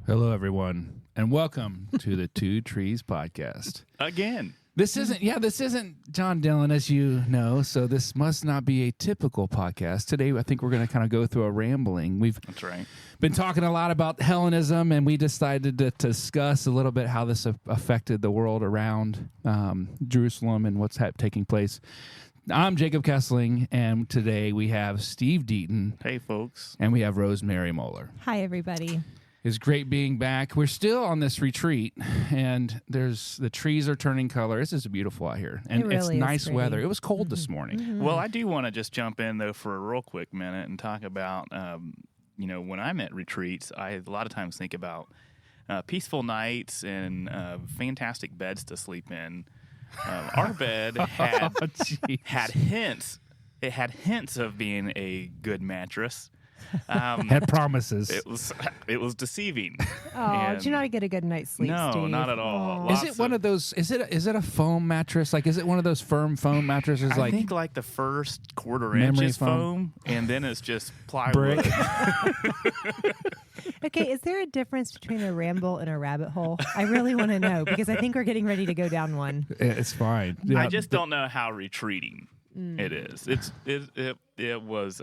Hello, everyone, and welcome to the Two Trees Podcast. Again. This isn't John Dillon, as you know, so this must not be a typical podcast. Today, I think we're going to kind of go through a rambling. That's right. Been talking a lot about Hellenism, and we decided to discuss a little bit how this affected the world around Jerusalem and what's taking place. I'm Jacob Kessling, and today we have Steve Deaton. Hey, folks. And we have Rosemary Moeller. Hi, everybody. It's great being back. We're still on this retreat, and the trees are turning color. This is beautiful out here, and it's nice weather. It was cold this morning. Mm-hmm. Well, I do want to just jump in, though, for a real quick minute and talk about, when I'm at retreats, I a lot of times think about peaceful nights and fantastic beds to sleep in. Our bed had hints. It had hints of being a good mattress. Had promises. It was deceiving. Oh, did you not get a good night's sleep, No, Steve? not at all. Is it one of those? Is it a foam mattress? Like, is it one of those firm foam mattresses? I think like the first quarter inch is foam, and then it's just plywood. Brick. Okay, is there a difference between a ramble and a rabbit hole? I really want to know because I think we're getting ready to go down one. It's fine. Yeah, I just don't know how retreating it is. It was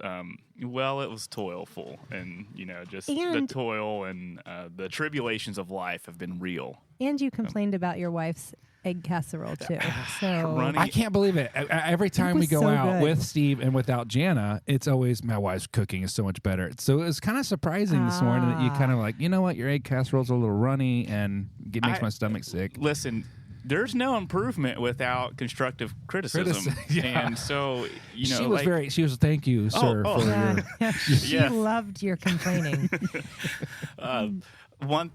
it was toilful, and the toil and the tribulations of life have been real. And you complained about your wife's egg casserole too. So I can't believe it. Every time we go out with Steve and without Jana, it's always my wife's cooking is so much better. So it was kind of surprising this morning that you kind of like, you know what, your egg casserole's a little runny and it makes my stomach sick. Listen, there's no improvement without constructive criticism. Yeah. And so, she was thank you, sir. For your, she loved your complaining.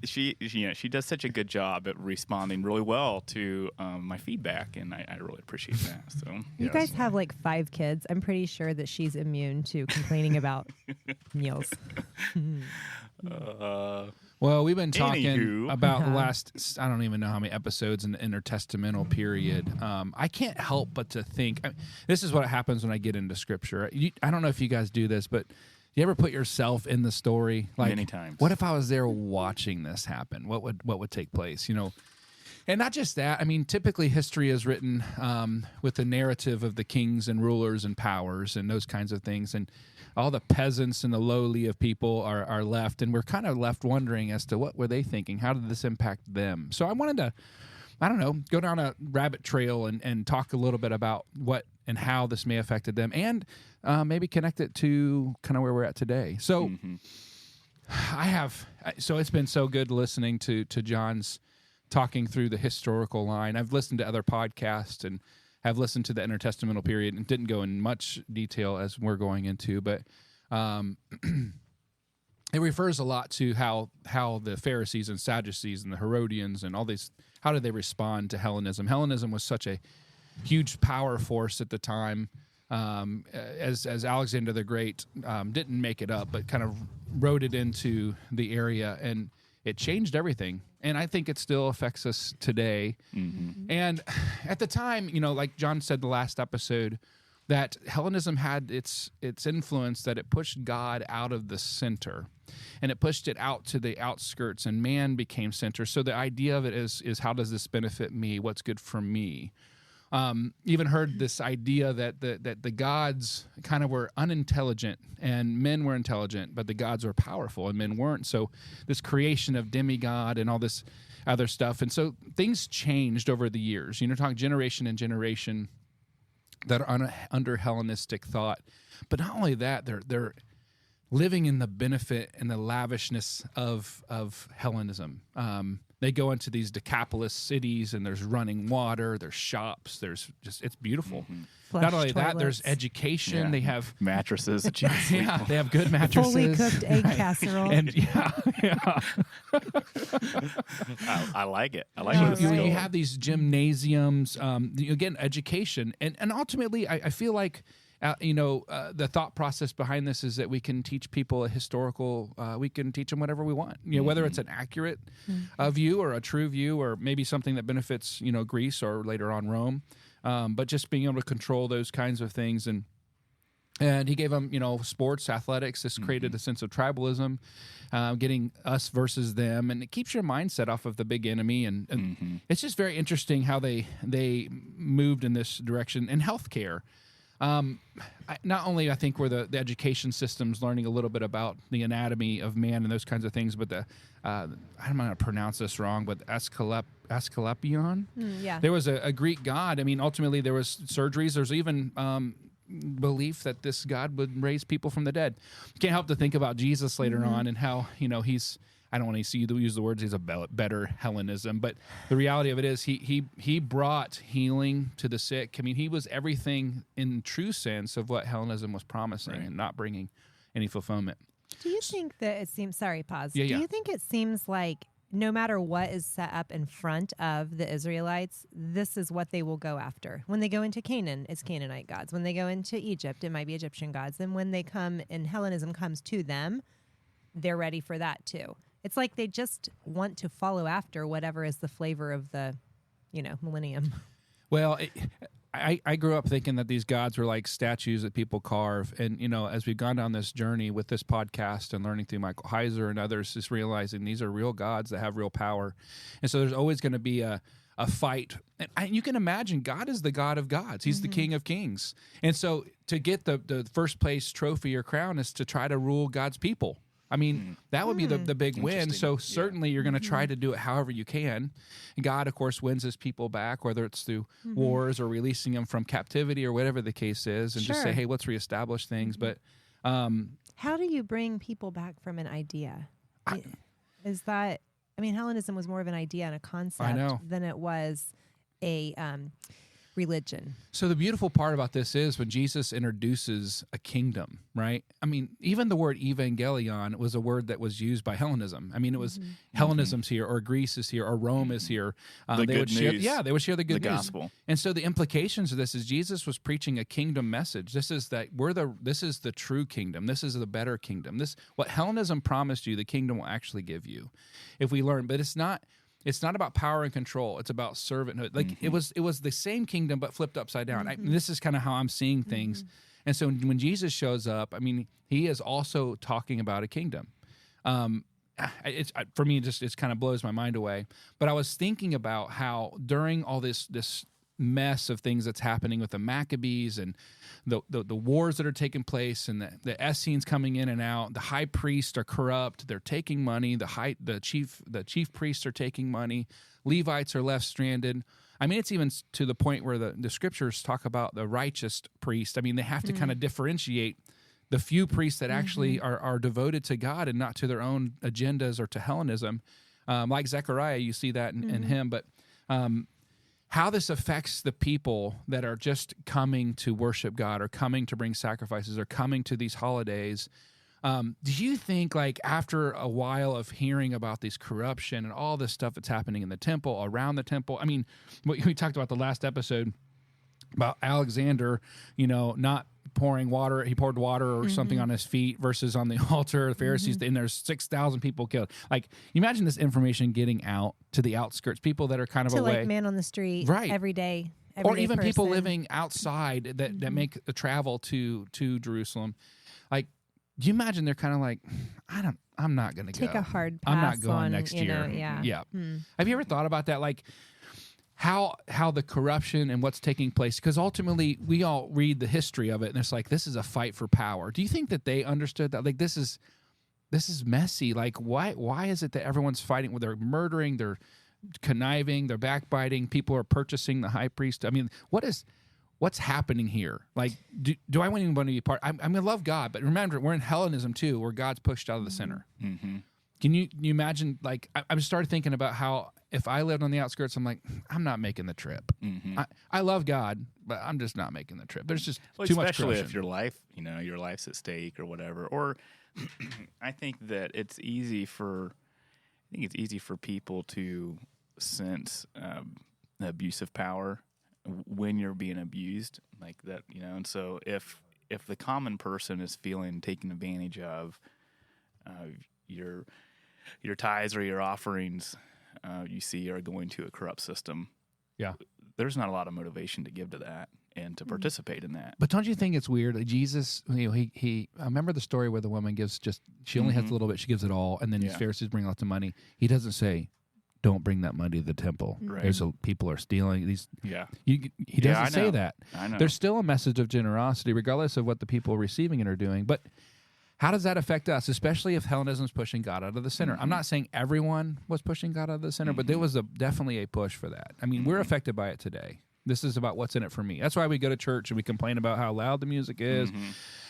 She does such a good job at responding really well to my feedback, and I really appreciate that. So you guys have like 5 kids. I'm pretty sure that she's immune to complaining about meals. Well, we've been talking about the Uh-huh. last, I don't even know how many episodes in the intertestamental period. I can't help but to think, this is what happens when I get into Scripture. I don't know if you guys do this, but you ever put yourself in the story? Like, many times. What if I was there watching this happen? What would take place? And not just that. I mean, typically history is written with the narrative of the kings and rulers and powers and those kinds of things, and all the peasants and the lowly of people are left, and we're kind of left wondering as to what were they thinking? How did this impact them? So I wanted to, go down a rabbit trail and talk a little bit about what and how this may have affected them, and maybe connect it to kind of where we're at today. So so it's been so good listening to John's talking through the historical line. I've listened to other podcasts and have listened to the intertestamental period and didn't go in much detail as we're going into, but it refers a lot to how the Pharisees and Sadducees and the Herodians and all these, how did they respond to Hellenism? Hellenism was such a huge power force at the time, as Alexander the Great didn't make it up, but kind of wrote it into the area, and it changed everything. And I think it still affects us today. Mm-hmm. And at the time, like John said the last episode, that Hellenism had its influence, that it pushed God out of the center, and it pushed it out to the outskirts, and man became center. So the idea of it is how does this benefit me? What's good for me? Even heard this idea that the gods kind of were unintelligent and men were intelligent, but the gods were powerful and men weren't. So this creation of demigod and all this other stuff. And so things changed over the years, talking generation and generation that are under Hellenistic thought. But not only that, they're living in the benefit and the lavishness of Hellenism. They go into these Decapolis cities, and there's running water, there's shops, it's beautiful. Flush Not only that, toilets. there's education. Yeah. They have mattresses. they have good mattresses. Fully cooked egg casserole. And I like it. I like where this is you going. have these gymnasiums, again, education, and ultimately, I feel like the thought process behind this is that we can teach people a historical, we can teach them whatever we want, whether it's an accurate view or a true view, or maybe something that benefits, Greece or later on Rome, but just being able to control those kinds of things. And And he gave them, sports, athletics. This created a sense of tribalism, getting us versus them, and it keeps your mindset off of the big enemy. And it's just very interesting how they moved in this direction. And healthcare, not only I think were the education systems learning a little bit about the anatomy of man and those kinds of things, but I'm going to pronounce this wrong, but Asclepion. Yeah. There was a Greek god. I mean, ultimately there was surgeries. There's even belief that this God would raise people from the dead. Can't help to think about Jesus later on and how, he's, I don't want to use the words, he's a better Hellenism, but the reality of it is he brought healing to the sick. I mean, he was everything in true sense of what Hellenism was promising and not bringing any fulfillment. Do you think that it seems, sorry, pause. Yeah, Do yeah. you think it seems like no matter what is set up in front of the Israelites, this is what they will go after? When they go into Canaan, it's Canaanite gods. When they go into Egypt, it might be Egyptian gods. Then when they come and Hellenism comes to them, they're ready for that too. It's like they just want to follow after whatever is the flavor of the, millennium. Well, I grew up thinking that these gods were like statues that people carve. And, as we've gone down this journey with this podcast and learning through Michael Heiser and others, just realizing these are real gods that have real power. And so there's always going to be a fight. And you can imagine God is the God of gods. He's the King of kings. And so to get the first place trophy or crown is to try to rule God's people. I mean, that would be the big win. So certainly you're going to try to do it however you can. And God, of course, wins his people back, whether it's through wars or releasing them from captivity or whatever the case is, and just say, hey, let's reestablish things. But how do you bring people back from an idea? Hellenism was more of an idea and a concept than it was a religion. So the beautiful part about this is when Jesus introduces a kingdom, right? I mean, even the word evangelion was a word that was used by Hellenism. I mean, it was Hellenism's here, or Greece is here, or Rome is here. The they good would share, news. they would share the good The news. gospel. And so the implications of this is Jesus was preaching a kingdom message. This is this is the true kingdom. This is the better kingdom. This what Hellenism promised you, the kingdom will actually give you, if we learn. But it's not about power and control. It's about servanthood. Like it was the same kingdom but flipped upside down. This is kind of how I'm seeing things. And so when Jesus shows up, I mean, he is also talking about a kingdom. For me, it kind of blows my mind away. But I was thinking about how during all this mess of things that's happening with the Maccabees and the wars that are taking place and the Essenes coming in and out, the high priests are corrupt, they're taking money, the chief priests are taking money, Levites are left stranded. I mean, it's even to the point where the scriptures talk about the righteous priest. I mean, they have to kind of differentiate the few priests that actually are devoted to God and not to their own agendas or to Hellenism. Like Zechariah, you see that in him. But how this affects the people that are just coming to worship God or coming to bring sacrifices or coming to these holidays. Do you think, like, after a while of hearing about this corruption and all this stuff that's happening in the temple, around the temple, I mean, we talked about the last episode about Alexander, not pouring water. He poured water or something on his feet versus on the altar. The Pharisees, and there's 6,000 people killed. Like, you imagine this information getting out to the outskirts, people that are kind of away. Like man on the street every day. Or even person. people living outside that make the travel to Jerusalem. Like, do you imagine they're kind of like, I'm not going to go. Take a hard pass. I'm not going on, next year. Yeah. Have you ever thought about that? Like, how the corruption and what's taking place, because ultimately we all read the history of it and it's like, this is a fight for power. Do you think that they understood that? Like, this is messy. Like, why is it that everyone's fighting? They're murdering, they're conniving, they're backbiting, people are purchasing the high priest. I mean, what's happening here? Like, do I even want to be part? I'm going to love God, but remember, we're in Hellenism too, where God's pushed out of the center. Can you imagine, like, I just started thinking about how if I lived on the outskirts, I'm like, I'm not making the trip. I love God, but I'm just not making the trip. There's just too much corruption. Especially if your life's at stake or whatever. Or I think that it's easy for people to sense abusive power when you're being abused like that, And so if the common person is feeling taken advantage of, your tithes or your offerings, you see, are going to a corrupt system. Yeah. There's not a lot of motivation to give to that. and to participate in that. But don't you think it's weird? Like Jesus, he I remember the story where the woman gives she only has a little bit, she gives it all, and then these Yeah. Pharisees bring lots of money. He doesn't say, don't bring that money to the temple. Right. There's people are stealing these. Yeah. He Yeah, doesn't I say know. that. I know. There's still a message of generosity, regardless of what the people receiving it are doing. But how does that affect us, especially if Hellenism is pushing God out of the center? I'm not saying everyone was pushing God out of the center, but there was definitely a push for that. I mean, we're affected by it today. This is about what's in it for me. That's why we go to church and we complain about how loud the music is,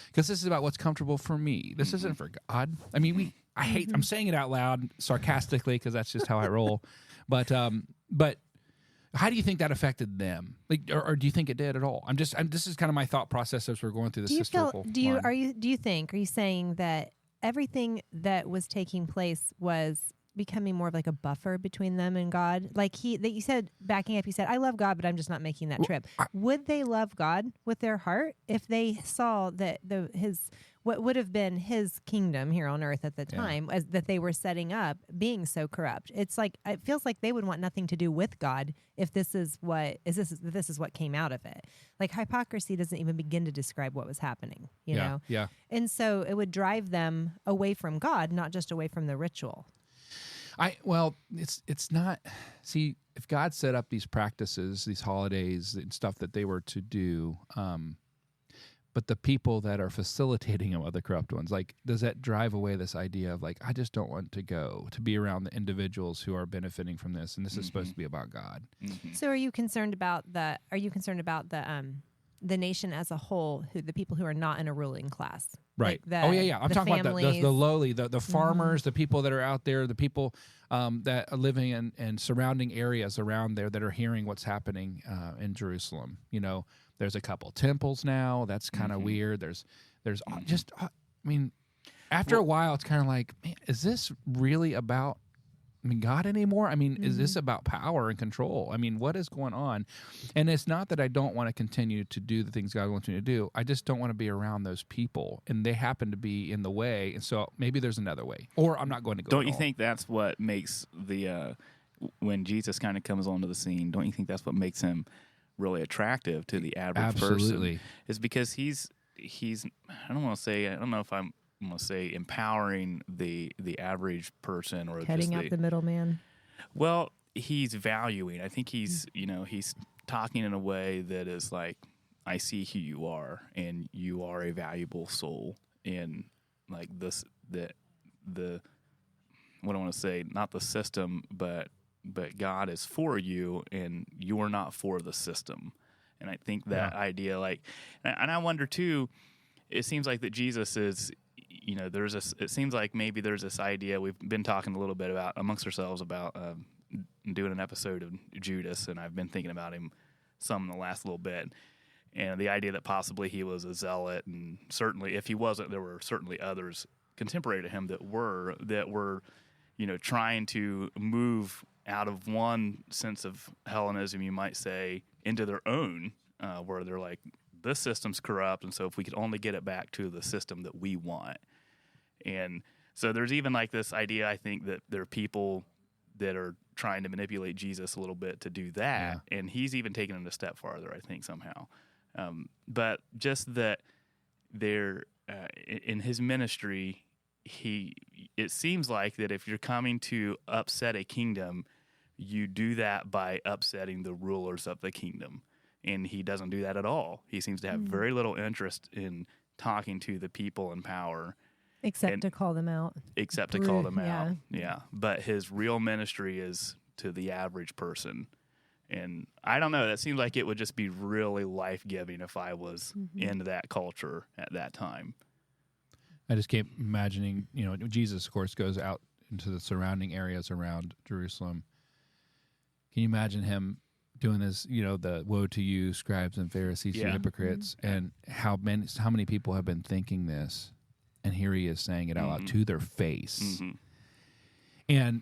because this is about what's comfortable for me. This isn't for God. I mean, I'm saying it out loud sarcastically because that's just how I roll. But how do you think that affected them? Like, or do you think it did at all? This is kind of my thought process as we're going through this historical line. Are you saying that everything that was taking place was becoming more of like a buffer between them and God? Like that you said, backing up, you said, I love God, but I'm just not making that trip. Would they love God with their heart if they saw that what would have been his kingdom here on earth at the time as that they were setting up being so corrupt? It's like, it feels like they would want nothing to do with God if this is what came out of it. Like hypocrisy doesn't even begin to describe what was happening, you know? Yeah. And so it would drive them away from God, not just away from the ritual. It's not. See, if God set up these practices, these holidays and stuff that they were to do, but the people that are facilitating them are the corrupt ones. Like, does that drive away this idea of like, I just don't want to be around the individuals who are benefiting from this, and this is supposed to be about God. So, are you concerned about the nation as a whole, the people who are not in a ruling class? Right. Like I'm talking about the lowly, the farmers, the people that are out there, the people that are living in surrounding areas around there that are hearing what's happening in Jerusalem. You know, there's a couple temples now. That's kind of weird. There's just, I mean, after a while, it's kind of like, man, is this really about God anymore? I mean, is this about power and control? I mean, what is going on? And it's not that I don't want to continue to do the things God wants me to do. I just don't want to be around those people, and they happen to be in the way. And so maybe there's another way, or I'm not going to go. Don't you think that's what makes when Jesus kind of comes onto the scene? Don't you think that's what makes him really attractive to the average person? Is because he's I don't know if I'm going to say empowering the average person or cutting out the middleman. Well, he's valuing. I think he's talking in a way that is like, I see who you are, and you are a valuable soul, and like this what I want to say, not the system, but God is for you, and you are not for the system. And I think that idea, like, and I wonder too, it seems like that Jesus is, it seems like maybe there's this idea we've been talking a little bit about amongst ourselves about doing an episode of Judas, and I've been thinking about him some in the last little bit, and the idea that possibly he was a zealot, and certainly if he wasn't, there were certainly others contemporary to him that were trying to move out of one sense of Hellenism, you might say, into their own, where they're like, this system's corrupt, and so if we could only get it back to the system that we want. And so there's even like this idea, I think, that there are people that are trying to manipulate Jesus a little bit to do that, and he's even taken it a step farther, I think, somehow. But just that there, in his ministry, it seems like that if you're coming to upset a kingdom, you do that by upsetting the rulers of the kingdom. And he doesn't do that at all. He seems to have very little interest in talking to the people in power. Except to call them out. Yeah. But his real ministry is to the average person. And I don't know, that seems like it would just be really life-giving if I was in that culture at that time. I just keep imagining, Jesus, of course, goes out into the surrounding areas around Jerusalem. Can you imagine him doing this, the woe to you, scribes and Pharisees, you hypocrites, and how many people have been thinking this, and here he is saying it out loud to their face. And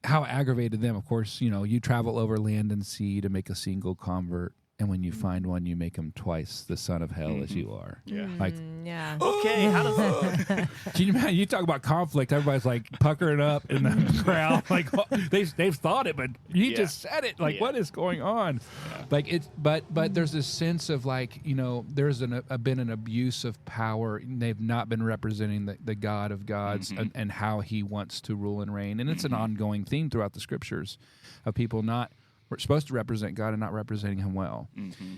how aggravated them. Of course, you travel over land and sea to make a single convert, and when you find one, you make him twice the son of hell as you are. Yeah. Like, Yeah. Okay, how does that? can you imagine? You talk about conflict, everybody's like puckering up in the crowd, like they've thought it, but he Yeah. just said it. Like, Yeah. what is going on? Like it's, but there's this sense of like, there's been an abuse of power. They've not been representing the God of gods and how He wants to rule and reign, and it's an ongoing theme throughout the scriptures of people not. We're supposed to represent God and not representing Him well.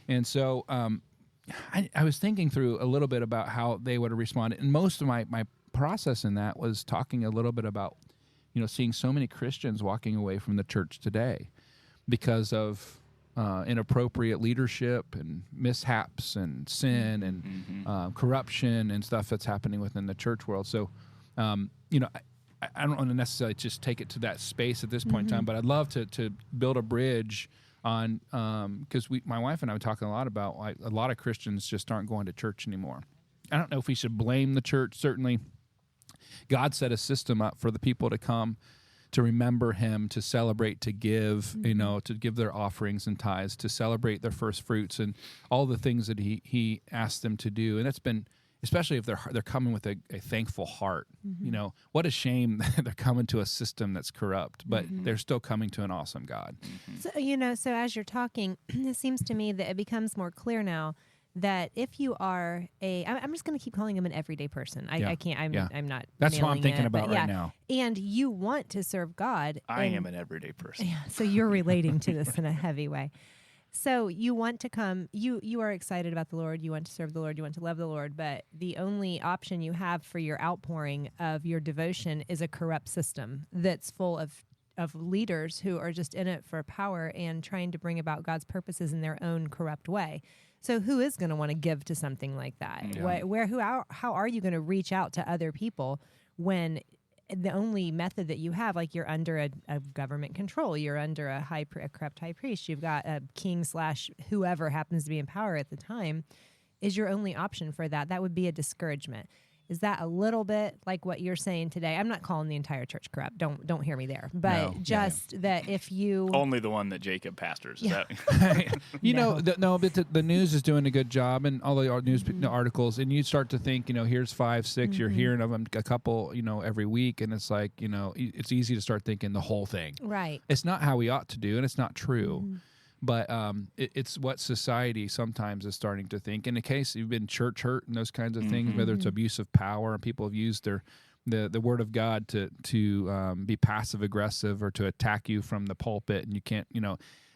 And so I was thinking through a little bit about how they would have responded. And most of my process in that was talking a little bit about, seeing so many Christians walking away from the church today because of inappropriate leadership and mishaps and sin and corruption and stuff that's happening within the church world. So, I don't want to necessarily just take it to that space at this point in time, but I'd love to build a bridge on because my wife and I were talking a lot about like a lot of Christians just aren't going to church anymore. I don't know if we should blame the church. Certainly, God set a system up for the people to come, to remember Him, to celebrate, to give, to give their offerings and tithes, to celebrate their first fruits and all the things that He asked them to do, and it's been. Especially if they're coming with a thankful heart, what a shame that they're coming to a system that's corrupt, but they're still coming to an awesome God. So as you're talking, it seems to me that it becomes more clear now that if you are I'm just going to keep calling him an everyday person. I can't. I'm not. That's what I'm nailing thinking it, about but right now. And you want to serve God. I am an everyday person. Yeah. So you're relating to this in a heavy way. So you want to come, you are excited about the Lord, you want to serve the Lord, you want to love the Lord, but the only option you have for your outpouring of your devotion is a corrupt system that's full of leaders who are just in it for power and trying to bring about God's purposes in their own corrupt way. So who is going to want to give to something like that? Yeah. How are you going to reach out to other people when the only method that you have, like you're under a government control, you're under a corrupt high priest, you've got a king / whoever happens to be in power at the time, is your only option for that. That would be a discouragement. Is that a little bit like what you're saying today? I'm not calling the entire church corrupt. Don't hear me there. But that if you only the one that Jacob pastors. Is that? But the news is doing a good job, and all the news articles, and you start to think, here's 5, 6, you're hearing of them a couple, every week, and it's like, it's easy to start thinking the whole thing. Right. It's not how we ought to do, and it's not true. But it's what society sometimes is starting to think. In the case you've been church hurt and those kinds of things, whether it's abuse of power, and people have used the word of God to be passive aggressive or to attack you from the pulpit, and you can't,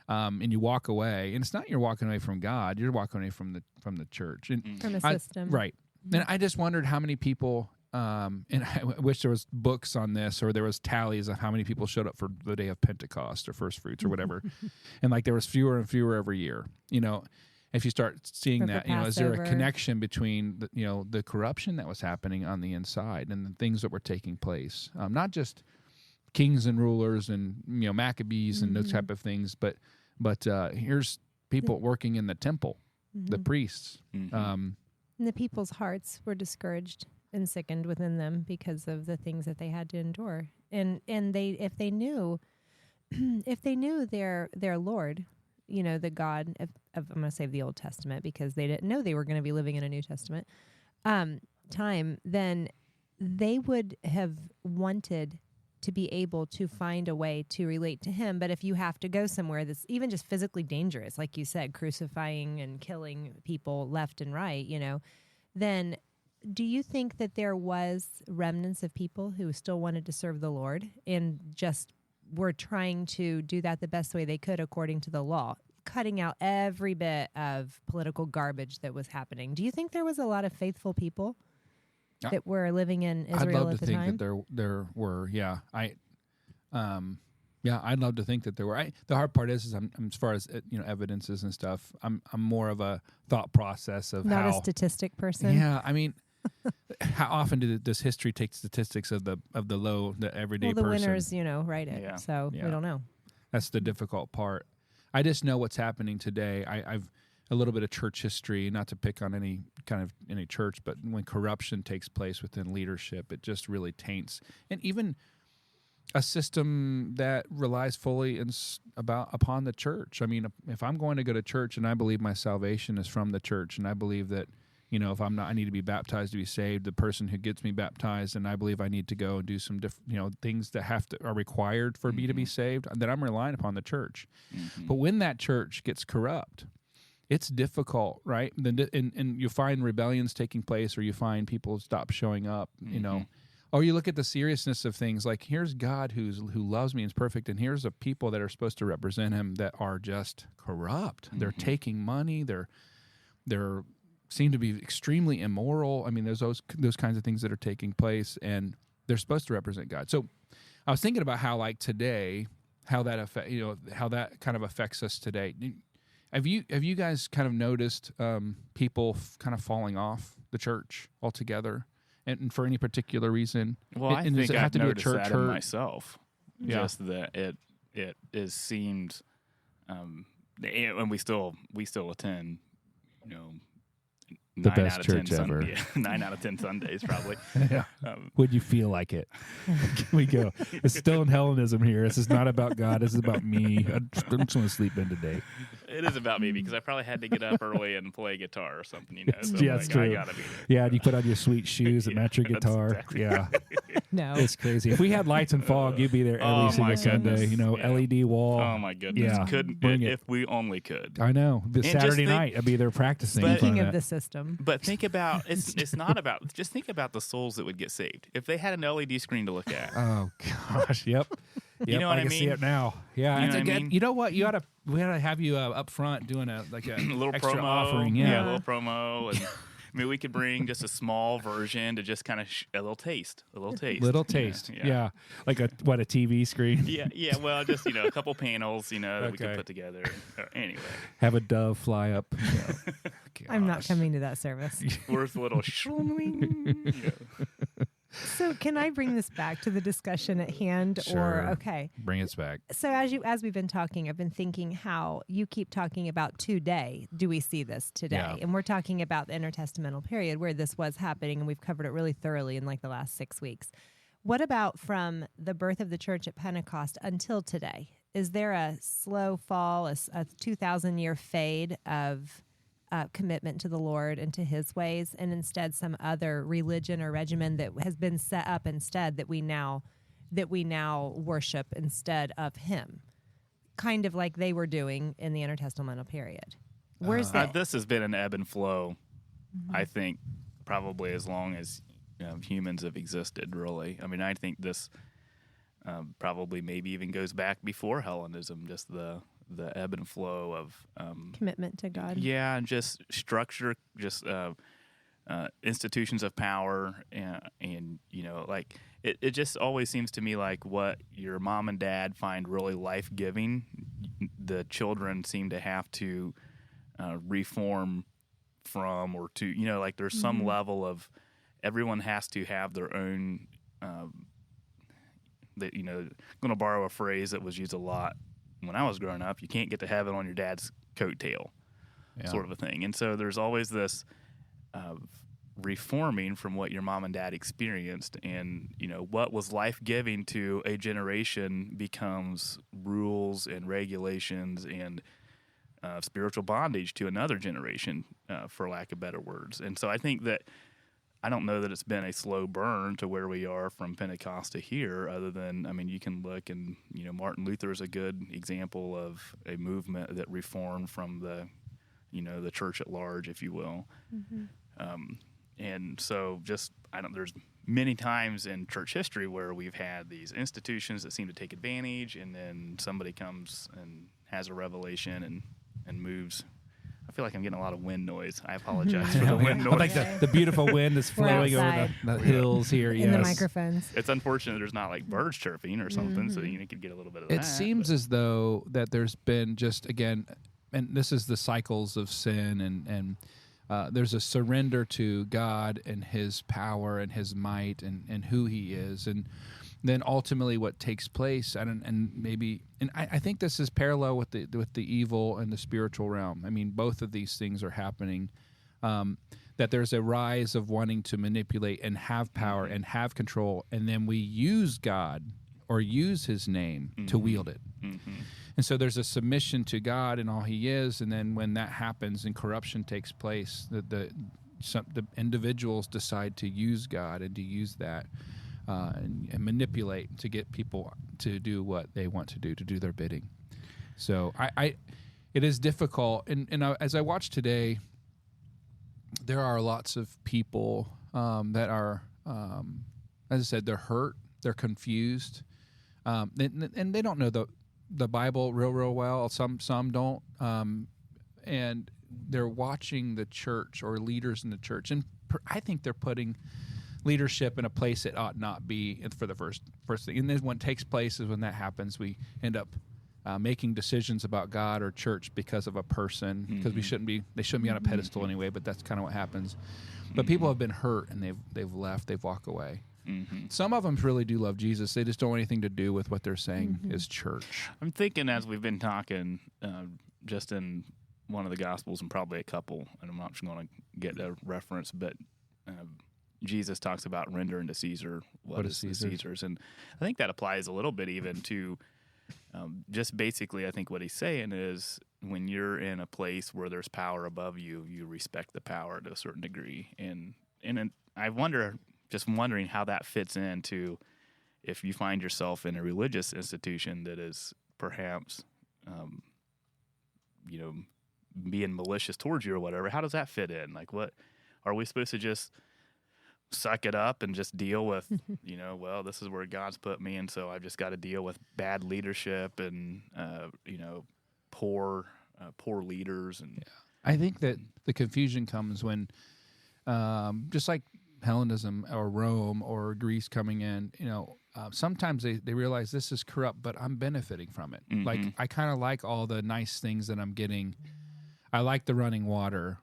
and you walk away. And it's not you're walking away from God; you're walking away from the church and from a system, right? And I just wondered how many people. And I wish there was books on this, or there was tallies of how many people showed up for the day of Pentecost or First Fruits or whatever, and like there was fewer and fewer every year. If you start seeing that, is there a connection between the corruption that was happening on the inside and the things that were taking place? Not just kings and rulers and Maccabees and those type of things, but here's people working in the temple, the priests. And the people's hearts were discouraged and sickened within them because of the things that they had to endure. And they, if they knew their Lord, the God of I'm going to say the Old Testament, because they didn't know they were going to be living in a New Testament time, then they would have wanted to be able to find a way to relate to Him. But if you have to go somewhere that's even just physically dangerous, like you said, crucifying and killing people left and right, then do you think that there was remnants of people who still wanted to serve the Lord and just were trying to do that the best way they could according to the law, cutting out every bit of political garbage that was happening? Do you think there was a lot of faithful people that were living in Israel at the time? I'd love to think that there were. Yeah, I'd love to think that there were. The hard part is I'm as far as evidences and stuff. I'm more of a thought process of not how, a statistic person. Yeah, I mean, how often does history take statistics of the everyday the person? winners, write it. Yeah. So we don't know. That's the difficult part. I just know what's happening today. I've a little bit of church history, not to pick on any church, but when corruption takes place within leadership, it just really taints. And even a system that relies fully upon the church. I mean, if I'm going to go to church and I believe my salvation is from the church, and I believe that, if I'm not, I need to be baptized to be saved. The person who gets me baptized, and I believe I need to go and do some different, things that are required for me to be saved, then I'm relying upon the church. But when that church gets corrupt, it's difficult, right? And you find rebellions taking place, or you find people stop showing up, Or you look at the seriousness of things, like here's God who loves me and is perfect, and here's the people that are supposed to represent him that are just corrupt. They're taking money. They're seem to be extremely immoral. I mean, there's those kinds of things that are taking place, and they're supposed to represent God. So I was thinking about how, like today, how that how that kind of affects us today. Have you guys kind of noticed people kind of falling off the church altogether, and for any particular reason? Well, I think does it have I've to be a noticed church that hurt? in myself. Yeah. Just that it is seemed, and we still attend, The 9 best out of church 10 ever. 9 out of 10 Sundays, probably. Yeah. Would you feel like it? Can we go? It's still in Hellenism here. This is not about God. This is about me. I just want to sleep in today. It is about me because I probably had to get up early and play guitar or something, So Yeah, that's true. I gotta be there. Yeah, and you put on your sweet shoes that Yeah, match your that's guitar. exactly Yeah, No. it's crazy. If we had lights and fog, you'd be there every Oh, single my Sunday. goodness. Yeah. LED wall. Oh my goodness! Yeah, Couldn't bring it. if we only could. I know. This And just Saturday think- night, I'd be there practicing. in But- front Speaking of that. the system. But think about it's not about just think about the souls that would get saved if they had an LED screen to look at. Oh gosh, yep. You know what I can see mean? it now. Yeah, You That's know a what I good. mean? You know what? We ought to have you up front doing a A little extra promo, offering. a Yeah. little promo, and maybe we could bring just a small version to just kind of a little taste, little you taste. know? Yeah. Like a TV screen. Yeah. Well, just a couple panels, that we could Okay. put together. Anyway, Have a dove fly up. I'm not Gosh. coming to that service. worth a little. So can I bring this back to the discussion at hand? Sure. Or okay. Bring us back. So as we've been talking, I've been thinking how you keep talking about today. Do we see this today? Yeah. And we're talking about the intertestamental period where this was happening, and we've covered it really thoroughly in like the last 6 weeks. What about from the birth of the church at Pentecost until today? Is there a slow fall, a 2,000-year fade of commitment to the Lord and to his ways, and instead some other religion or regimen that has been set up instead that we now worship instead of him, kind of like they were doing in the intertestamental period? Where's that? This has been an ebb and flow, I think, probably as long as humans have existed, really. I mean, I think this probably maybe even goes back before Hellenism, just the ebb and flow of Commitment to God. yeah, and just structure, just institutions of power, and like it just always seems to me like what your mom and dad find really life-giving, the children seem to have to reform from, or to, like there's some level of everyone has to have their own, going to borrow a phrase that was used a lot when I was growing up, you can't get to heaven on your dad's coattail, sort of a thing. And so there's always this reforming from what your mom and dad experienced, and what was life-giving to a generation becomes rules and regulations and spiritual bondage to another generation, for lack of better words. And so I think that I don't know that it's been a slow burn to where we are from Pentecost to here, other than, I mean, you can look and, Martin Luther is a good example of a movement that reformed from the church at large, if you will. And so there's many times in church history where we've had these institutions that seem to take advantage, and then somebody comes and has a revelation and moves. I feel like I'm getting a lot of wind noise. I apologize for the wind noise. Like the beautiful wind that's We're flowing over outside. the hills here. In the yes. microphones. It's unfortunate there's not like birds chirping or something, so you could get a little bit of that. It seems as though that there's been just, again, and this is the cycles of sin, and there's a surrender to God and his power and his might and who he is. And then ultimately what takes place, I think this is parallel with the evil and the spiritual realm. I mean, both of these things are happening, that there's a rise of wanting to manipulate and have power and have control, and then we use God or use his name to wield it. And so there's a submission to God and all he is, and then when that happens and corruption takes place, the individuals decide to use God and to use that and manipulate to get people to do what they want to do their bidding. So it is difficult. And as I watch today, there are lots of people that are, as I said, they're hurt, they're confused, and they don't know the Bible real well. Some don't, and they're watching the church or leaders in the church, and I think they're putting leadership in a place it ought not be for the first thing. And then what takes place is when that happens, we end up making decisions about God or church because of a person, because they shouldn't be on a pedestal anyway. But that's kind of what happens. But people have been hurt and they've left, they've walked away. Some of them really do love Jesus. They just don't want anything to do with what they're saying is church. I'm thinking as we've been talking, just in one of the Gospels and probably a couple, and I'm not going to get a reference, but Jesus talks about rendering to Caesar what is Caesar's. And I think that applies a little bit even to just basically, I think what he's saying is when you're in a place where there's power above you, you respect the power to a certain degree. And I wonder, just wondering how that fits into if you find yourself in a religious institution that is perhaps, being malicious towards you or whatever. How does that fit in? Like, what are we supposed to just suck it up and just deal with? Well, this is where God's put me, and so I've just got to deal with bad leadership and poor leaders. And I think that the confusion comes when, just like Hellenism or Rome or Greece coming in, sometimes they realize this is corrupt, but I'm benefiting from it. Like, I kind of like all the nice things that I'm getting. I like the running water.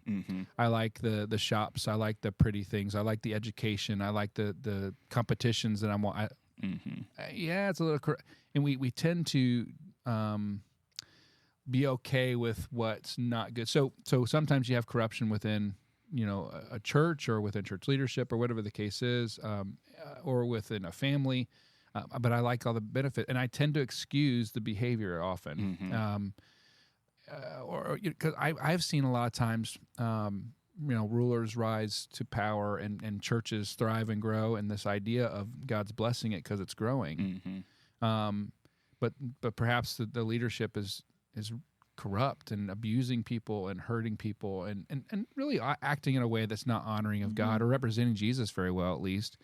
I like the shops. I like the pretty things. I like the education. I like the competitions that yeah, it's a little and we tend to be okay with what's not good. So sometimes you have corruption within a church or within church leadership or whatever the case is, or within a family. But I like all the benefit, and I tend to excuse the behavior often. Or because I've seen a lot of times, rulers rise to power and churches thrive and grow, and this idea of God's blessing it because it's growing. But perhaps the leadership is corrupt and abusing people and hurting people and really acting in a way that's not honoring of God or representing Jesus very well, at least.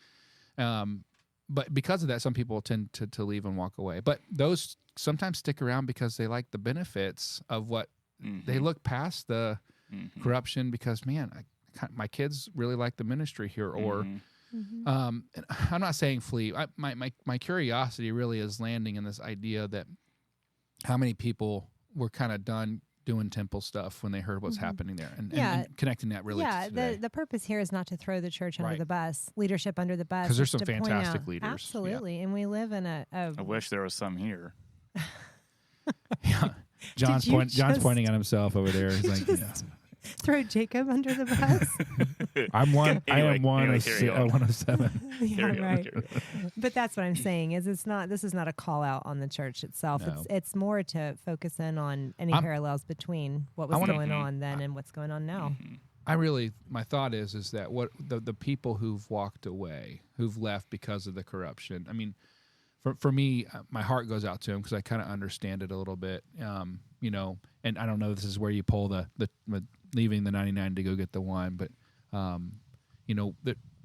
But because of that, some people tend to leave and walk away. But those sometimes stick around because they like the benefits of what they look past the corruption because, man, my kids really like the ministry here. Or and I'm not saying flee. My curiosity really is landing in this idea that how many people were kind of done doing temple stuff when they heard what's happening there and connecting that really to today. The purpose here is not to throw the church under the bus, leadership under the bus. Because there's some to point fantastic out. leaders. Absolutely. And we live in a I wish there was some here. John's pointing at himself over there. He's like, throw Jacob under the bus. I am one anyway, of seven. Yeah, right. But that's what I'm saying is this is not a call out on the church itself. No. It's more to focus in on any parallels between what was going on then and what's going on now. My thought is that what the people who've walked away, who've left because of the corruption. I mean, for me, my heart goes out to them because I kind of understand it a little bit. And I don't know if this is where you pull the leaving the 99 to go get the one, but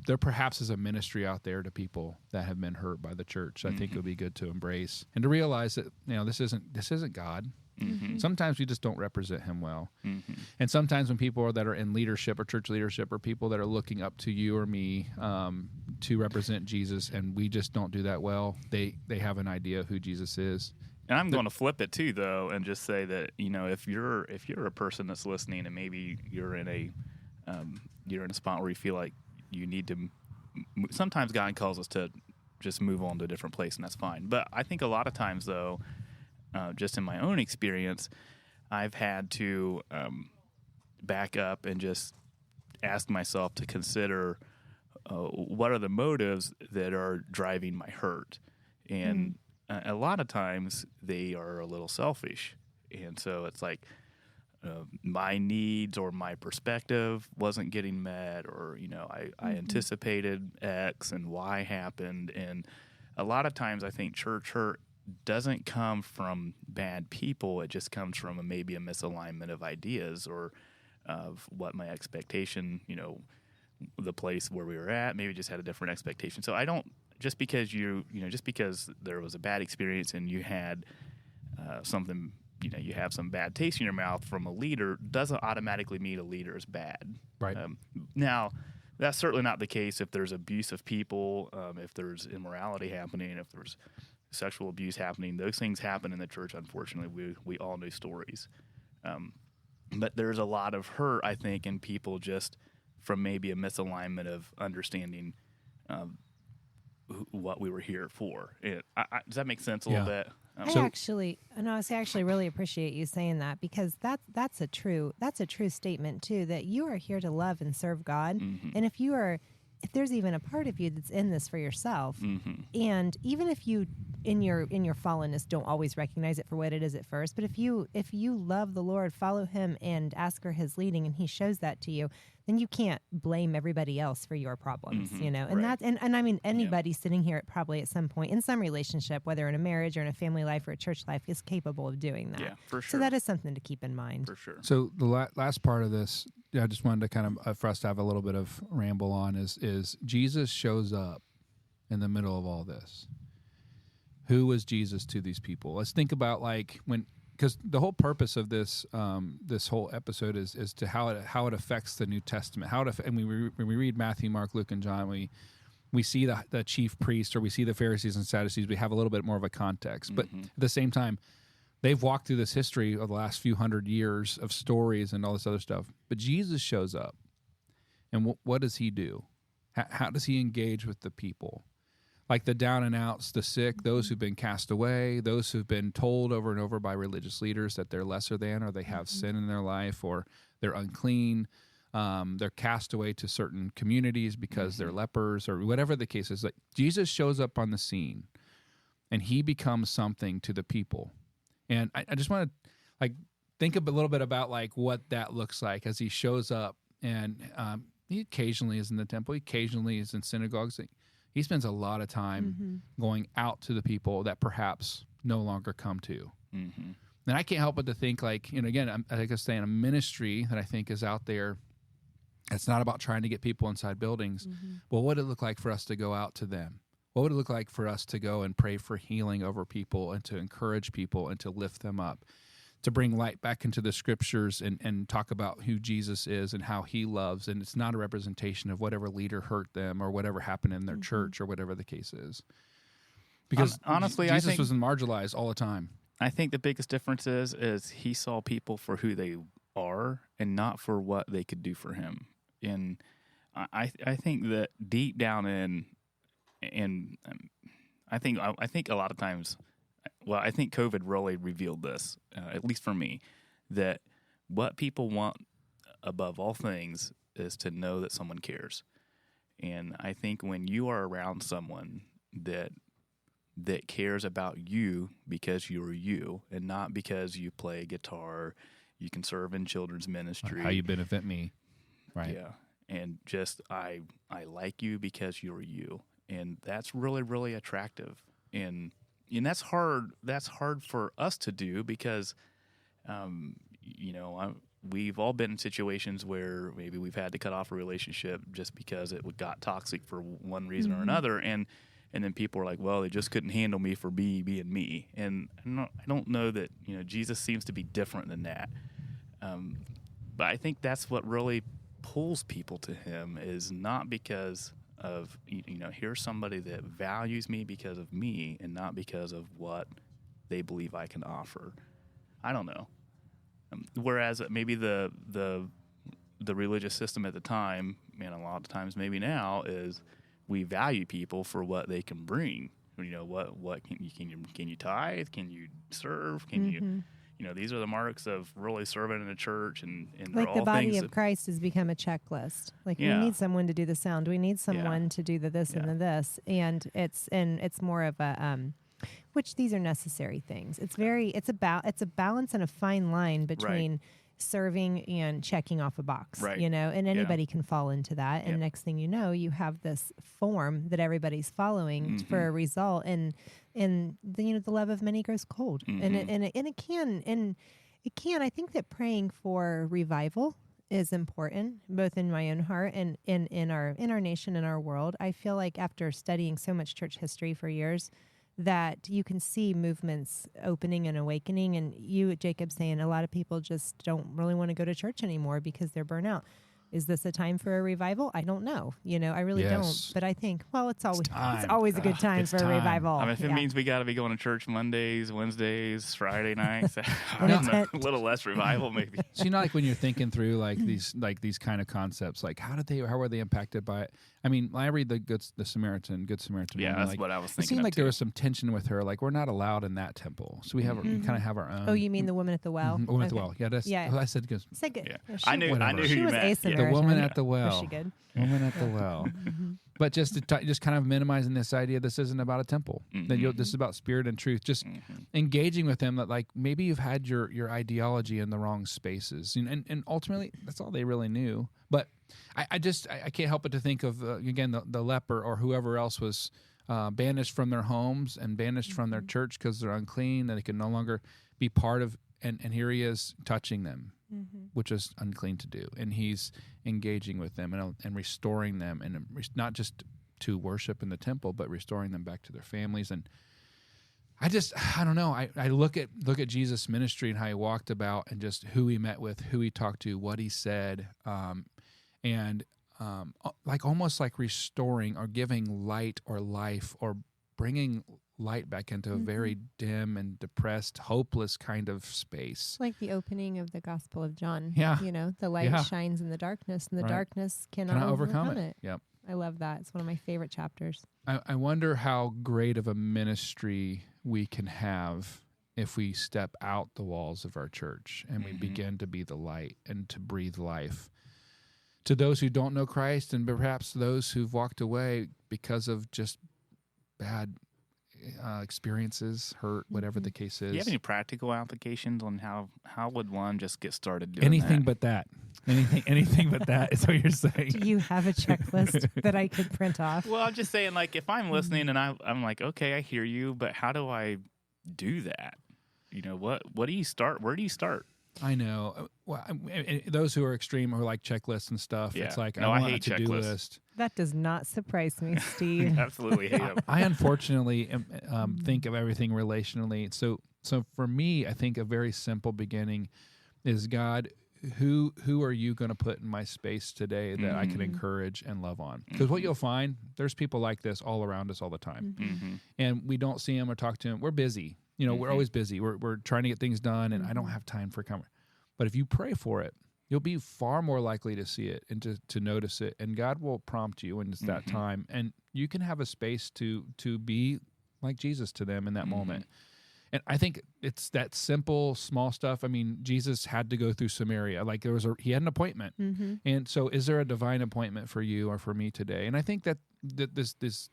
there perhaps is a ministry out there to people that have been hurt by the church. I think it would be good to embrace and to realize that this isn't God. Sometimes we just don't represent him well. And sometimes when people that are in leadership or church leadership or people that are looking up to you or me to represent Jesus and we just don't do that well, they have an idea of who Jesus is. And I'm going to flip it too, though, and just say that if you're a person that's listening and maybe you're in a spot where you feel like you need to. Sometimes God calls us to just move on to a different place, and that's fine. But I think a lot of times, though, just in my own experience, I've had to back up and just ask myself to consider what are the motives that are driving my hurt, and a lot of times they are a little selfish, and so it's like my needs or my perspective wasn't getting met, or I anticipated X and Y happened, and a lot of times I think church hurt doesn't come from bad people. It just comes from maybe a misalignment of ideas or of what my expectation, the place where we were at, maybe just had a different expectation. So I don't, just because just because there was a bad experience and you had something, you have some bad taste in your mouth from a leader, doesn't automatically mean a leader is bad. Right. Now, that's certainly not the case if there's abuse of people, if there's immorality happening, if there's sexual abuse happening. Those things happen in the church, unfortunately. We all know stories. But there's a lot of hurt, I think, in people just from maybe a misalignment of understanding what we were here for. Does that make sense a little bit? I actually really appreciate you saying that, because that's a true statement too, that you are here to love and serve God. Mm-hmm. And if there's even a part of you that's in this for yourself, Mm-hmm. and even if you in your fallenness don't always recognize it for what it is at first, but if you love the Lord, follow him and ask for his leading, and he shows that to you, then you can't blame everybody else for your problems, Mm-hmm. and Right. that's and I mean anybody sitting here probably at some point in some relationship, whether in a marriage or in a family life or a church life, is capable of doing that. Yeah, for sure. So that is something to keep in mind. For sure. So the last part of this, I just wanted to kind of for us to have a little bit of ramble on is Jesus shows up in the middle of all this. Who was Jesus to these people? Let's think about because the whole purpose of this this whole episode is to how it affects the New Testament. And when we read Matthew, Mark, Luke, and John, we see the chief priest, or we see the Pharisees and Sadducees. We have a little bit more of a context, but at the same time, they've walked through this history of the last few hundred years of stories and all this other stuff. But Jesus shows up, and what does he do? How does he engage with the people? Like the down and outs, the sick, those who've been cast away, those who've been told over and over by religious leaders that they're lesser than, or they have sin in their life, or they're unclean. They're cast away to certain communities because they're lepers, or whatever the case is. Like Jesus shows up on the scene, and he becomes something to the people. And I just want to think a little bit about what that looks like as he shows up. And he occasionally is in the temple. He occasionally is in synagogues. He spends a lot of time going out to the people that perhaps no longer come to. Mm-hmm. And I can't help but to think again, I was saying, a ministry that I think is out there. It's not about trying to get people inside buildings. Well, what would it look like for us to go out to them? What would it look like for us to go and pray for healing over people, and to encourage people, and to lift them up, to bring light back into the scriptures, and talk about who Jesus is and how he loves? And it's not a representation of whatever leader hurt them or whatever happened in their church or whatever the case is. Because honestly, Jesus I think, was marginalized all the time. I think the biggest difference is he saw people for who they are and not for what they could do for him. And I think that deep down I think a lot of times, I think COVID really revealed this, at least for me, that what people want above all things is to know that someone cares. And I think when you are around someone that cares about you because you're you, and not because you play guitar, you can serve in children's ministry, How you benefit me, right? Yeah, and just I like you because you're you. And that's really, really attractive, and that's hard. That's hard for us to do because, we've all been in situations where maybe we've had to cut off a relationship just because it got toxic for one reason or another, and then people are like, well, they just couldn't handle me for being me, and I don't know that Jesus seems to be different than that, but I think that's what really pulls people to him, is not because of here's somebody that values me because of me and not because of what they believe I can offer. I don't know. Whereas maybe the religious system at the time, and a lot of times maybe now, is we value people for what they can bring. What can you tithe? Can you serve? Can you these are the marks of really serving in a church, and they're Like all the body things of Christ has become a checklist. Like Yeah. we need someone to do the sound. We need someone to do the this and the this. And it's more of a Which these are necessary things. It's a balance and a fine line between serving and checking off a box, Right. and anybody can fall into that. And Yep. next thing you know, you have this form that everybody's following for a result. And the love of many grows cold. And it can, I think that praying for revival is important, both in my own heart and in our nation and our world. I feel like after studying so much church history for years, that you can see movements opening and awakening. And you, Jacob, saying a lot of people just don't really want to go to church anymore because they're burnt out. Is this a time for a revival? I don't know. I really Yes. don't. But I think, well, it's always time. a good time It's for time. a revival. I mean, if it Yeah. means we got to be going to church Mondays, Wednesdays, Friday nights, I In a don't know, tent. a little less revival maybe. So like when you're thinking through these kind of concepts, like how were they impacted by it? I mean, I read the Good Samaritan. Yeah, woman, that's what I was It thinking. seemed of like there too. was some tension with her. Like we're not allowed in that temple, so we kind of have our own. Oh, you mean the woman at the well? Woman at the Okay. well. Yeah, that's. Yeah. I said good. Say good. Yeah. Yeah, I knew whatever. who She you was meant. ace in Yeah. The there. woman Yeah. at the well. Was she good? Woman at the well. But just just kind of minimizing this idea, this isn't about a temple. That this is about spirit and truth. Just engaging with them. That like maybe you've had your ideology in the wrong spaces, and ultimately that's all they really knew. But I can't help but to think of again the leper or whoever else was banished from their homes and banished from their church because they're unclean and they can no longer be part of. And here he is touching them, which is unclean to do, and he's engaging with them and restoring them, and not just to worship in the temple, but restoring them back to their families. And I don't know. I look at Jesus' ministry and how he walked about, and just who he met with, who he talked to, what he said, and like almost like restoring or giving light or life or bringing light back into a very dim and depressed, hopeless kind of space. It's like the opening of the Gospel of John. Yeah. The light Yeah. shines in the darkness, and the Right. darkness cannot Cannot overcome it. Yep. I love that. It's one of my favorite chapters. I wonder how great of a ministry we can have if we step out the walls of our church and we begin to be the light and to breathe life to those who don't know Christ, and perhaps those who've walked away because of just bad experiences, hurt, whatever the case is. Do you have any practical applications on how would one just get started doing Anything that? but that. Anything but that is what you're saying. Do you have a checklist that I could print off? Well, I'm just saying, like, if I'm listening and I'm like, okay, I hear you, but how do I do that? What do you start? Where do you start? I know. Well, those who are extreme or like checklists and stuff, Yeah. it's like No, I I want hate a to-do checklists. list. That does not surprise me, Steve. Absolutely hate them. I unfortunately think of everything relationally. So for me, I think a very simple beginning is, God, who are you going to put in my space today that I can encourage and love on? Because what you'll find, there's people like this all around us all the time, and we don't see them or talk to them. We're busy. We're always busy. We're trying to get things done, and I don't have time for comfort. But if you pray for it, you'll be far more likely to see it and to notice it, and God will prompt you when it's that time, and you can have a space to be like Jesus to them in that moment. And I think it's that simple, small stuff. I mean, Jesus had to go through Samaria. Like he had an appointment, and so is there a divine appointment for you or for me today? And I think that this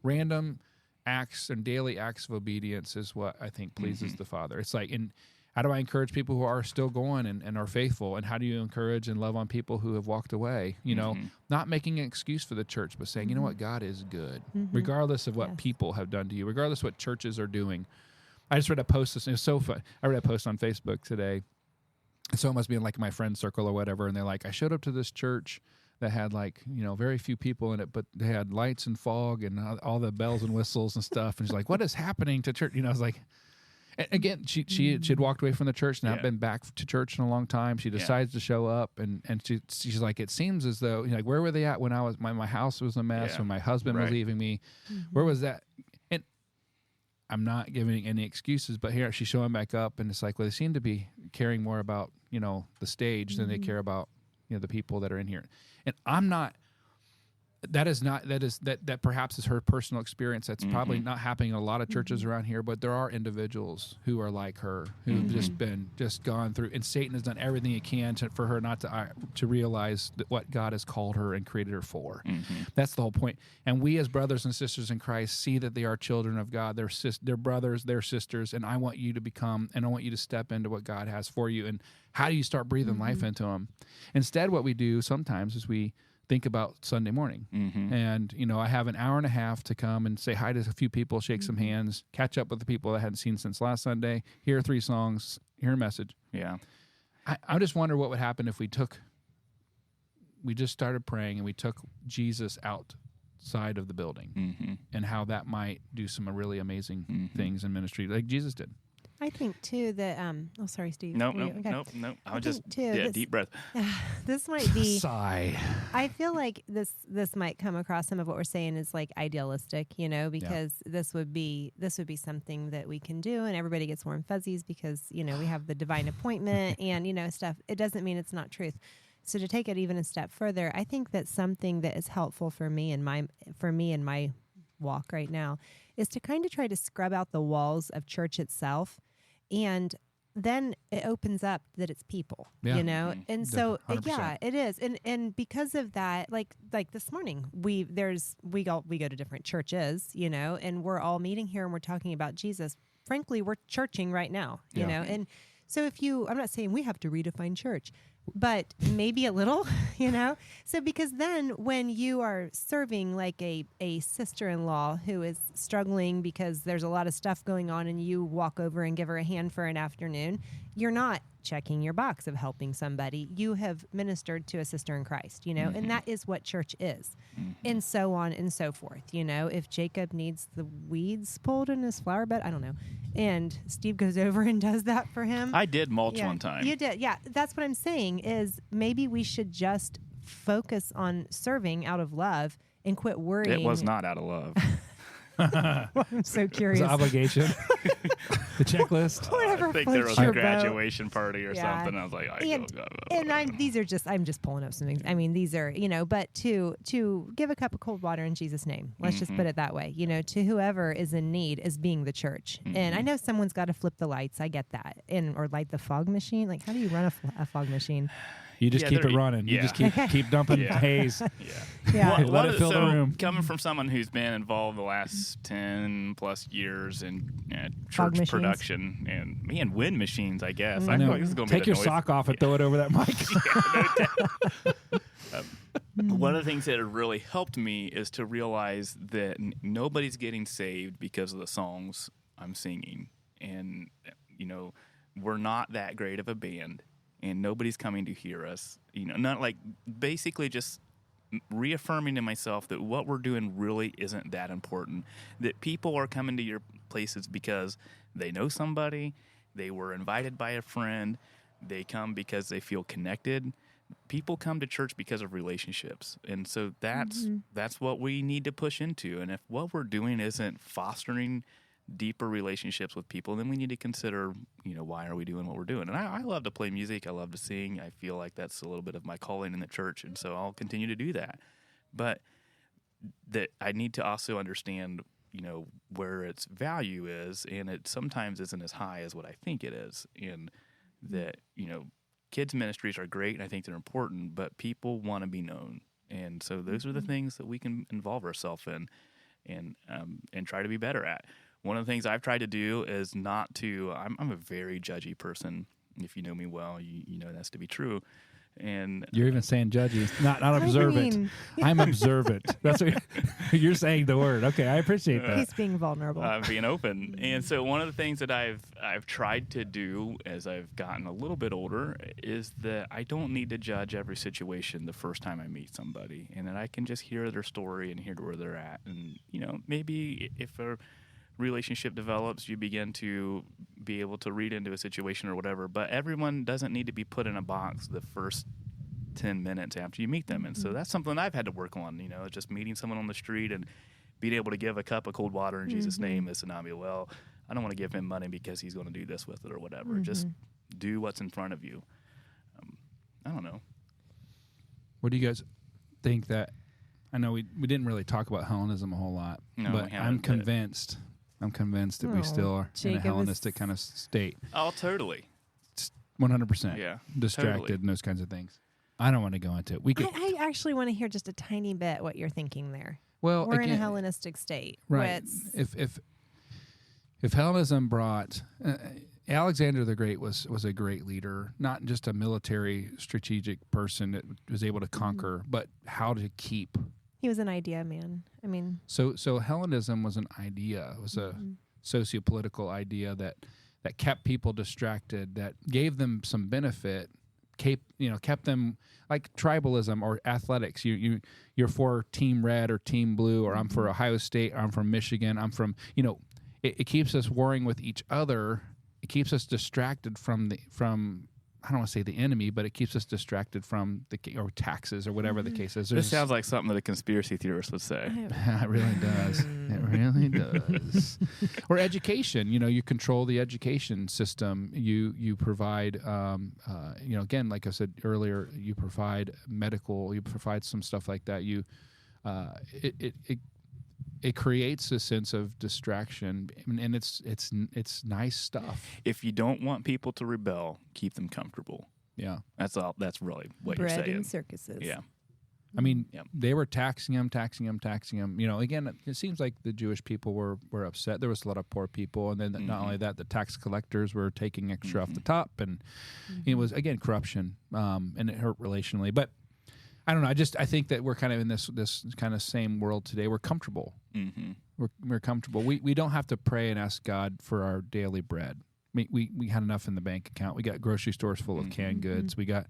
random acts and daily acts of obedience is what I think pleases the Father. It's like, and how do I encourage people who are still going and are faithful? And how do you encourage and love on people who have walked away? Not making an excuse for the church, but saying, you know what, God is good, regardless of what people have done to you, regardless of what churches are doing. I just read a post. It was so fun. I read a post on Facebook today. So it must be in like my friend circle or whatever. And they're like, I showed up to this church that had very few people in it, but they had lights and fog and all the bells and whistles and stuff. And she's like, what is happening to church? I was like, and again, she had walked away from the church and not been back to church in a long time. She decides to show up, and she's like, it seems as though, where were they at when I was, my house was a mess, when my husband was leaving me, where was that? And I'm not giving any excuses, but here she's showing back up, and it's like, well, they seem to be caring more about, the stage than they care about, the people that are in here. And I'm not, that perhaps is her personal experience. That's probably not happening in a lot of churches around here, but there are individuals who are like her, who've just gone through, and Satan has done everything he can for her not to realize that what God has called her and created her for. That's the whole point. And we as brothers and sisters in Christ see that they are children of God. They're brothers, they're sisters, and I want you to become, and I want you to step into what God has for you. And how do you start breathing life into them? Instead, what we do sometimes is we think about Sunday morning. And, I have an hour and a half to come and say hi to a few people, shake some hands, catch up with the people I hadn't seen since last Sunday, hear 3 songs, hear a message. Yeah. I just wonder what would happen if we just started praying and we took Jesus outside of the building and how that might do some really amazing things in ministry like Jesus did. I think too that sorry, Steve. Nope. I just think, too, deep breath. This might be Sigh. I feel like this might come across some of what we're saying is like idealistic, because this would be something that we can do and everybody gets warm fuzzies because, we have the divine appointment and, stuff. It doesn't mean it's not truth. So to take it even a step further, I think that something that is helpful for me in my walk right now is to kind of try to scrub out the walls of church itself. And then it opens up that it's people, and so 100%. It is, and because of that, like this morning, we go to different churches, and we're all meeting here and we're talking about Jesus. Frankly, we're churching right now, and so I'm not saying we have to redefine church, but maybe a little, So because then when you are serving like a sister-in-law who is struggling because there's a lot of stuff going on and you walk over and give her a hand for an afternoon, you're not checking your box of helping somebody. You have ministered to a sister in Christ, and that is what church is. And so on and so forth. If Jacob needs the weeds pulled in his flower bed, I don't know. And Steve goes over and does that for him. I did mulch one time. You did. Yeah. That's what I'm saying is maybe we should just focus on serving out of love and quit worrying. It was not out of love. I'm so curious. It's an obligation. The checklist. Whatever I think there floats was a your boat. graduation party or Yeah. something. I was like, I'm just pulling up some things. I mean, these are, but to give a cup of cold water in Jesus' name. Let's just put it that way. To whoever is in need is being the church. And I know someone's got to flip the lights. I get that. Or light the fog machine. Like, how do you run a fog machine? You just keep it running. You just keep dumping haze. Yeah. Let it fill the room. Coming from someone who's been involved the last 10 plus years in Fog church machines. production and wind machines, I guess. I I feel know. like this is going to be Take your sock off and throw it over that mic. One of the things that have really helped me is to realize that nobody's getting saved because of the songs I'm singing. And, we're not that great of a band. And nobody's coming to hear us, not like basically just reaffirming to myself that what we're doing really isn't that important, that people are coming to your places because they know somebody, they were invited by a friend, they come because they feel connected. People come to church because of relationships. And so that's what we need to push into. And if what we're doing isn't fostering deeper relationships with people, then we need to consider, why are we doing what we're doing? And I love to play music. I love to sing. I feel like that's a little bit of my calling in the church, and so I'll continue to do that. But that I need to also understand, where its value is, and it sometimes isn't as high as what I think it is. And that, kids ministries are great, and I think they're important, but people want to be known. And so those are the things that we can involve ourselves in and try to be better at. One of the things I've tried to do is not to. I'm a very judgy person. If you know me well, you know that's to be true. And You're even saying judgy, not observant. I'm observant. That's what you're saying. The word. Okay, I appreciate that. He's being vulnerable. being open. And so one of the things that I've tried to do as I've gotten a little bit older is that I don't need to judge every situation the first time I meet somebody, and that I can just hear their story and hear where they're at. And maybe if a relationship develops, you begin to be able to read into a situation or whatever, but everyone doesn't need to be put in a box the first 10 minutes after you meet them. And so that's something I've had to work on, just meeting someone on the street and being able to give a cup of cold water in Jesus' name is to not be, well, I don't want to give him money because he's going to do this with it or whatever. Just do what's in front of you. I don't know. What do you guys think that I know we didn't really talk about Hellenism a whole lot, No, but we haven't, I'm but- convinced. I'm convinced that we Oh, still are in Jacob a is- Hellenistic kind of state. Oh, totally. 100% Yeah. distracted totally. and those kinds of things. I don't want to go into it. We could, I actually want to hear just a tiny bit what you're thinking there. well, We're in again, a Hellenistic state. right? If Hellenism brought Alexander the Great was a great leader, not just a military strategic person that was able to conquer, but how to keep. He was an idea man. I mean, So Hellenism was an idea. It was a sociopolitical idea that kept people distracted, that gave them some benefit, kept them like tribalism or athletics. You're for Team Red or Team Blue, or I'm for Ohio State, or I'm from Michigan, I'm from, it keeps us warring with each other. It keeps us distracted from I don't want to say the enemy, but it keeps us distracted from or taxes or whatever the case is. This sounds like something that a conspiracy theorist would say. It really does. It really does. Or education. You control the education system. You provide. Again, like I said earlier, you provide medical. You provide some stuff like that. It creates a sense of distraction, and it's nice stuff. If you don't want people to rebel, keep them comfortable. Yeah. That's all. That's really what bread you're saying. and circuses. Yeah. I mean, Yep. they were taxing him. Again, it seems like the Jewish people were upset. There was a lot of poor people, and then not only that, the tax collectors were taking extra off the top, and it was again corruption, and it hurt relationally. But I don't know. I think that we're kind of in this kind of same world today. We're comfortable. Mm-hmm. We're comfortable. We don't have to pray and ask God for our daily bread. We had enough in the bank account. We got grocery stores full of canned goods. We got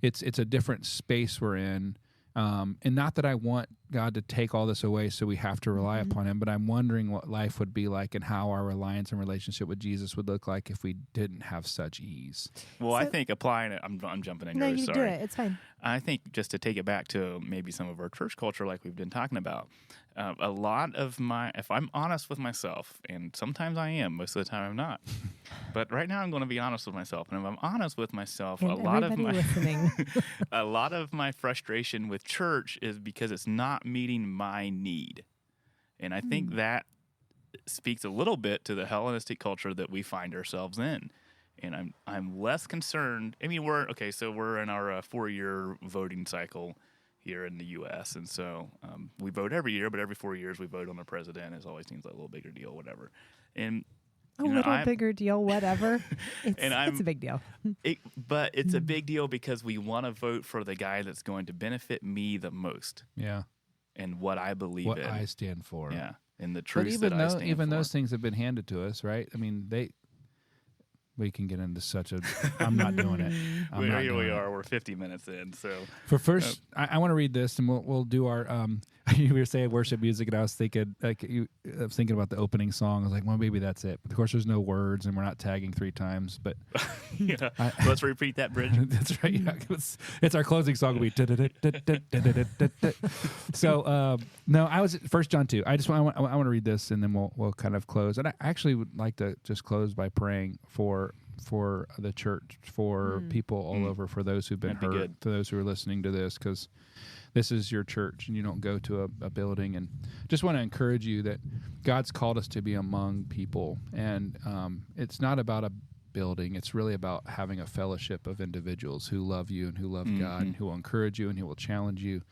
it's a different space we're in. And not that I want God to take all this away so we have to rely upon him, but I'm wondering what life would be like and how our reliance and relationship with Jesus would look like if we didn't have such ease. Well, I So- think applying it, I'm jumping in No, here. you Sorry. do it. It's fine. I think just to take it back to maybe some of our church culture, like we've been talking about, a lot of if I'm honest with myself, and sometimes I am, most of the time I'm not, but right now I'm going to be honest with myself. And if I'm honest with myself, And a lot of everybody my listening. a lot of my frustration with church is because it's not meeting my need, and I think that speaks a little bit to the Hellenistic culture that we find ourselves in. And I'm less concerned. I mean, we're in our 4-year voting cycle here in the U.S., and so we vote every year, but every 4 years we vote on the president. It always seems like a little bigger deal, whatever. And A little bigger deal, whatever. It's a big deal. but it's a big deal because we want to vote for the guy that's going to benefit me the most Yeah. and what I believe What in. I stand for. Yeah, and the But truth even that I stand for. those things have been handed to us, right? I mean, we can get into such a. I'm not doing it. I'm not Here we doing it. are. We're 50 minutes in, so For first, I want to read this, and we'll do our. You were saying worship music, and I was thinking about the opening song. I was like, well, maybe that's it. But of course, there's no words, and we're not tagging 3 times. But yeah. Let's repeat that, Bridge. that's right. Yeah, it's our closing song. Will be. So no, I was 1 John 2. I want to read this, and then we'll kind of close. And I actually would like to just close by praying for the church, for people all over, for those who've been That'd be hurt, good. for those who are listening to this, because this is your church and you don't go to a building. And just want to encourage you that God's called us to be among people, and it's not about a building. It's really about having a fellowship of individuals who love you and who love God and who will encourage you and who will challenge you.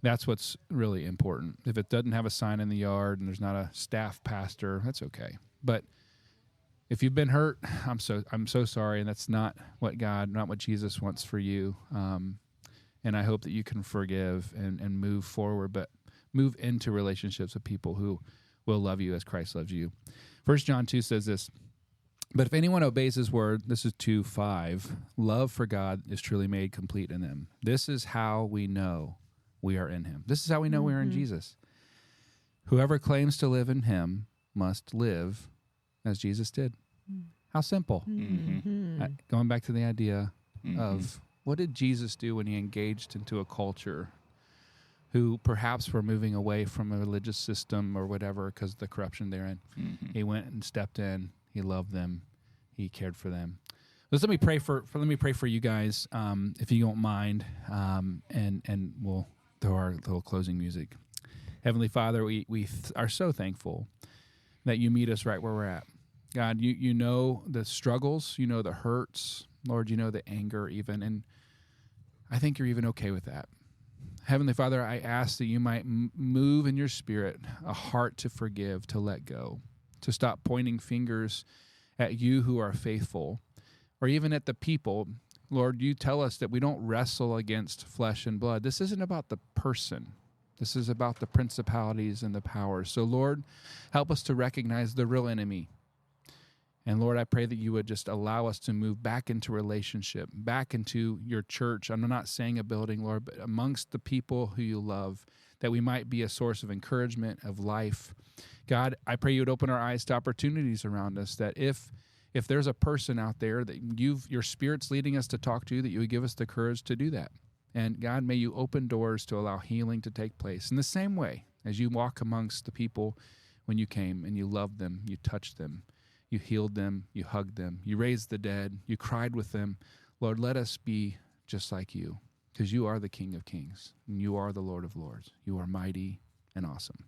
That's what's really important. If it doesn't have a sign in the yard and there's not a staff pastor, that's okay. But if you've been hurt, I'm so sorry, and that's not what Jesus wants for you. And I hope that you can forgive and move forward, but move into relationships with people who will love you as Christ loves you. 1 John 2 says this, but if anyone obeys his word, this is 2:5, love for God is truly made complete in them. This is how we know we are in him. This is how we know we are in Jesus. Whoever claims to live in him must live as Jesus did. How simple. Going back to the idea of what did Jesus do when he engaged into a culture who perhaps were moving away from a religious system or whatever because of the corruption they're in. He went and stepped in. He loved them. He cared for them. Let me pray for you guys, if you don't mind, and we'll throw our little closing music. Heavenly Father, we are so thankful that you meet us right where we're at. God, you know the struggles, you know the hurts, Lord, you know the anger even, and I think you're even okay with that. Heavenly Father, I ask that you might move in your spirit a heart to forgive, to let go, to stop pointing fingers at you who are faithful, or even at the people. Lord, you tell us that we don't wrestle against flesh and blood. This isn't about the person. This is about the principalities and the powers. So, Lord, help us to recognize the real enemy. And Lord, I pray that you would just allow us to move back into relationship, back into your church. I'm not saying a building, Lord, but amongst the people who you love, that we might be a source of encouragement, of life. God, I pray you would open our eyes to opportunities around us, that if there's a person out there that your Spirit's leading us to talk to, that you would give us the courage to do that. And God, may you open doors to allow healing to take place in the same way as you walk amongst the people when you came and you loved them, you touched them, you healed them, you hugged them, you raised the dead, you cried with them. Lord, let us be just like you, because you are the King of Kings and you are the Lord of Lords. You are mighty and awesome.